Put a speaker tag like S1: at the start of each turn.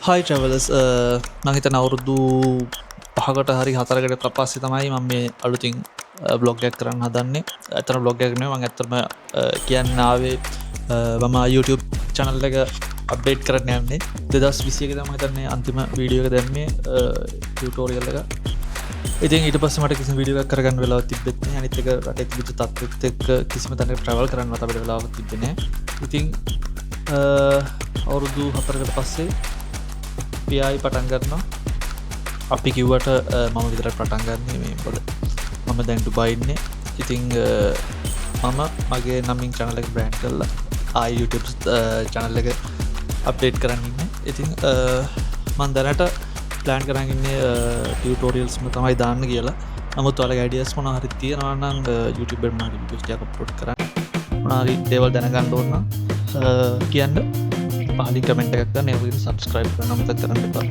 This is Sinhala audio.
S1: හයි ට්‍රැවලර්ස් මම හිතන අවුරුදු 5කට හරි 4කට පස්සේ තමයි මම මේ අලුතින් බ්ලොග් එකක් කරන්න හදන්නේ. ඇත්තටම බ්ලොග් එකක් නෙවෙයි මම ඇත්තටම කියන්න ආවේ මම YouTube channel එක අප්ඩේට් කරන්න යන්නේ 2021 තමයි හිතන්නේ අන්තිම වීඩියෝ එක දැම්මේ ටියුටෝරියල් එක. ඉතින් ඊට පස්සේ මට කිසිම වීඩියෝ එකක් කරගන්න වෙලාවක් තිබෙත් නැහැ. අනිත් එක රටේ තිබිච්ච තත්ත්වෙත් එක්ක කිසිම තැනකට travel කරන්නවත් අපිට වෙලාවක් තිබෙන්නේ නැහැ. ඉතින් අවුරුදු 4කට පස්සේ පියයි පටන් ගන්නවා. අපි කිව්වට මම විතරක් පටන් ගන්නේ මේ මොකද මම දැන් ඩුබායි ඉන්නේ. ඉතින් මම මගේ නමින් channel එක brand කරලා ආයි YouTube channel එක අප්ඩේට් කරන්න ඉන්නේ. ඉතින් මම දැනට plan කරන් ඉන්නේ tutorials තමයි දාන්න කියලා. නමුත් ඔයාලගේ ideas මොනවා හරි තියෙනවා නම් YouTube එකට මොනවා හරි videos ටිකක් upload කරන්න. මොනවා හරි දේවල් දැනගන්න ඕන නම් කියන්න. පහලින් කමෙන්ට් එකක් දාන්න. ඒ වගේම subscribe කරන්න අමතක කරන්න එපා.